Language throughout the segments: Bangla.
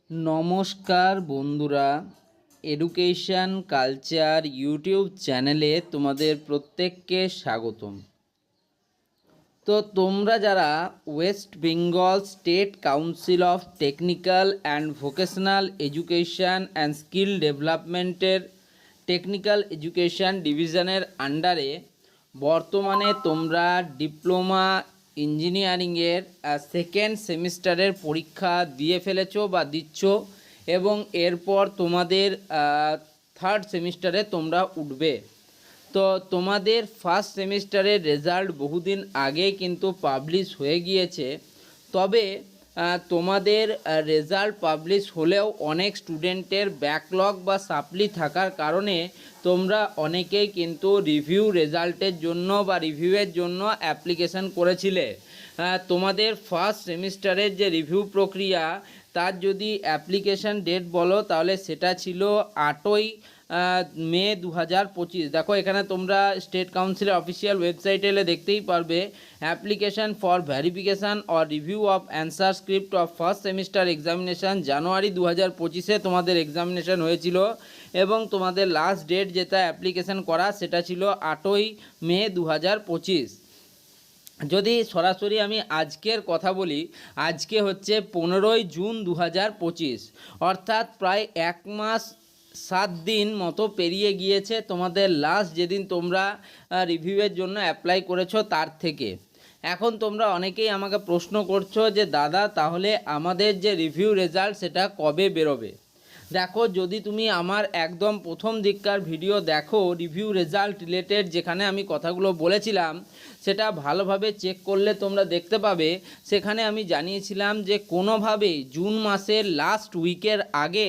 নমস্কার বন্ধুরা, এডুকেশন কালচার ইউটিউব চ্যানেলে তোমাদের প্রত্যেককে স্বাগতম। তো তোমরা যারা West Bengal state council of technical and vocational education and skill ডেভেলপমেন্টের টেকনিক্যাল এডুকেশন ডিভিশনের আন্ডারে বর্তমানে তোমরা ডিপ্লোমা ইঞ্জিনিয়ারিংয়ের সেকেন্ড সেমিস্টারের পরীক্ষা দিয়ে ফেলেছো বা দিচ্ছ, এবং এরপর তোমাদের থার্ড সেমিস্টারে তোমরা উঠবে। তো তোমাদের ফার্স্ট সেমিস্টারের রেজাল্ট বহুদিন আগেই কিন্তু পাবলিশ হয়ে গিয়েছে। তবে তোমাদের রেজাল্ট পাবলিশ হলেও অনেক স্টুডেন্টের ব্যাকলগ বা সাপ্লি থাকার কারণে তোমরা অনেকেই কিন্তু রিভিউ রেজাল্টের জন্য বা রিভিউয়ের জন্য অ্যাপ্লিকেশান করেছিলে। তোমাদের ফার্স্ট সেমিস্টারের যে রিভিউ প্রক্রিয়া, তার যদি অ্যাপ্লিকেশান ডেট বলো তাহলে সেটা ছিল 8ই মে 2025। দেখো এখানে তোমরা স্টেট কাউন্সিলের অফিসিয়াল ওয়েবসাইটে এলে দেখতেই পারবে, application for verification or review of answer script of first semester examination January 2025-এ তোমাদের এক্সামিনেশান হয়েছিল, এবং তোমাদের লাস্ট ডেট যেটা অ্যাপ্লিকেশান করা সেটা ছিল 8ই মে 2025। যদি সরাসরি আমি আজকের কথা বলি, আজকে হচ্ছে 15ই জুন 2025, অর্থাৎ প্রায় 1 মাস 7 দিন মতো পেরিয়ে গিয়েছে তোমাদের লাস্ট যেদিন তোমরা রিভিউয়ের জন্য অ্যাপ্লাই করেছো তার থেকে। এখন তোমরা অনেকেই আমাকে প্রশ্ন করছো যে দাদা, তাহলে আমাদের যে রিভিউ রেজাল্ট সেটা কবে বেরোবে? দেখো, যদি তুমি আমার একদম প্রথম দিককার ভিডিও দেখো, রিভিউ রেজাল্ট রিলেটেড যেখানে আমি কথাগুলো বলেছিলাম, সেটা ভালোভাবে চেক করলে তোমরা দেখতে পাবে সেখানে আমি জানিয়েছিলাম যে কোনোভাবেই জুন মাসের লাস্ট উইকের আগে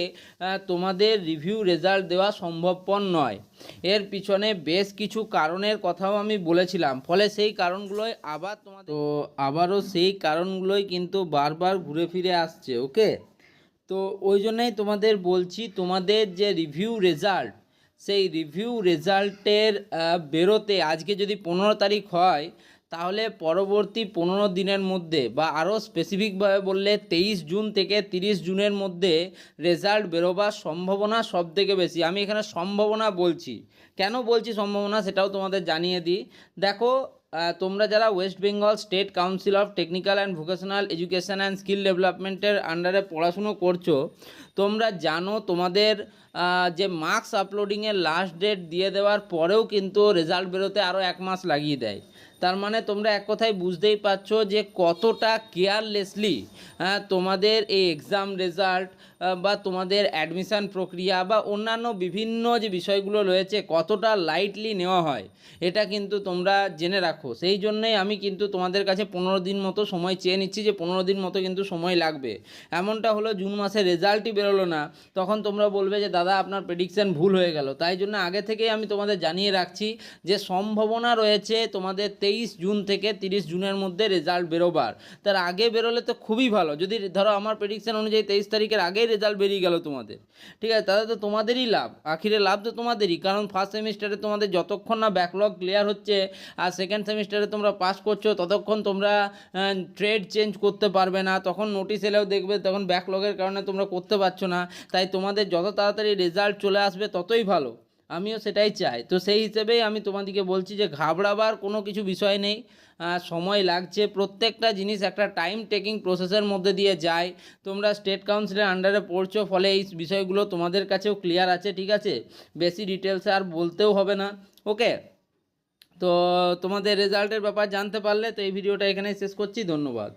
তোমাদের রিভিউ রেজাল্ট দেওয়া সম্ভবপর নয়। এর পিছনে বেশ কিছু কারণের কথাও আমি বলেছিলাম, ফলে সেই কারণগুলোই আবারও সেই কারণগুলোই কিন্তু বারবার ঘুরে ফিরে আসছে। ওকে, তো ওই জন্যই তোমাদের বলছি, তোমাদের যে রিভিউ রেজাল্ট, সেই রিভিউ রেজাল্টের বেরোতে আজকে যদি 15 তারিখ হয়, তাহলে পরবর্তী 15 দিনের মধ্যে, বা আরও স্পেসিফিকভাবে বললে 23 জুন থেকে 30 জুনের মধ্যে রেজাল্ট বেরোবার সম্ভাবনা সবথেকে বেশি। আমি এখানে সম্ভাবনা বলছি, কেন বলছি সম্ভাবনা সেটাও তোমাদের জানিয়ে দিই। দেখো, তোমরা যারা West Bengal state council of technical and vocational education and skill ডেভেলপমেন্টের আন্ডারে পড়াশুনো করছো, তোমরা জানো তোমাদের যে মার্কস আপলোডিংয়ের লাস্ট ডেট দিয়ে দেওয়ার পরেও কিন্তু রেজাল্ট বেরোতে আরও 1 মাস লাগিয়ে দেয়। তার মানে তোমরা এক কথায় বুঝতেই পারছো যে কতটা কেয়ারলেসলি তোমাদের এই এক্সাম রেজাল্ট বা তোমাদের অ্যাডমিশান প্রক্রিয়া বা অন্যান্য বিভিন্ন যে বিষয়গুলো রয়েছে কতটা লাইটলি নেওয়া হয়, এটা কিন্তু তোমরা জেনে রাখো। সেই জন্যই আমি কিন্তু তোমাদের কাছে 15 দিন মতো সময় চেয়ে নিচ্ছি, যে 15 দিন মতো কিন্তু সময় লাগবে। এমনটা হলো জুন মাসে রেজাল্টই বেরোলো না, তখন তোমরা বলবে যে দাদা আপনার প্রেডিকশান ভুল হয়ে গেল। তাই জন্য আগে থেকেই আমি তোমাদের জানিয়ে রাখছি যে সম্ভাবনা রয়েছে তোমাদের 23 জুন থেকে 30 জুনের মধ্যে রেজাল্ট বেরোবার। তার আগে বেরোলে তো খুবই ভালো। যদি ধরো আমার প্রেডিকশান অনুযায়ী 23 তারিখের আগেই রেজাল্ট বেরিয়ে গেল তোমাদের, ঠিক আছে, তাহলে তো তোমাদেরই লাভ, আখিরে লাভ তো তোমাদেরই। কারণ ফার্স্ট সেমিস্টারে তোমাদের যতক্ষণ না ব্যাকলগ ক্লিয়ার হচ্ছে আর সেকেন্ড সেমিস্টারে তোমরা পাস করছো, ততক্ষণ তোমরা ট্রেড চেঞ্জ করতে পারবে না। তখন নোটিশ এলেও দেখবে তখন ব্যাকলগের কারণে তোমরা করতে পারছো না। তাই তোমাদের যত তাড়াতাড়ি রেজাল্ট চলে আসবে ততই ভালো, আমিও সেটাই চাই। তো সেই হিসেবেই আমি তোমাদেরকে বলছি যে ঘাবড়াবার কোনো কিছু বিষয় নেই, সময় লাগছে। প্রত্যেকটা জিনিস একটা টাইম টেকিং প্রসেসের মধ্যে দিয়ে যায়। তোমরা স্টেট কাউন্সিলের আন্ডারে পড়ছো, ফলে এই বিষয়গুলো তোমাদের কাছেও ক্লিয়ার আছে, ঠিক আছে, বেশি ডিটেলসে আর বলতেও হবে না। ওকে, তো তোমাদের রেজাল্টের ব্যাপার জানতে পারলে তো এই ভিডিওটা এখানেই শেষ করছি। ধন্যবাদ।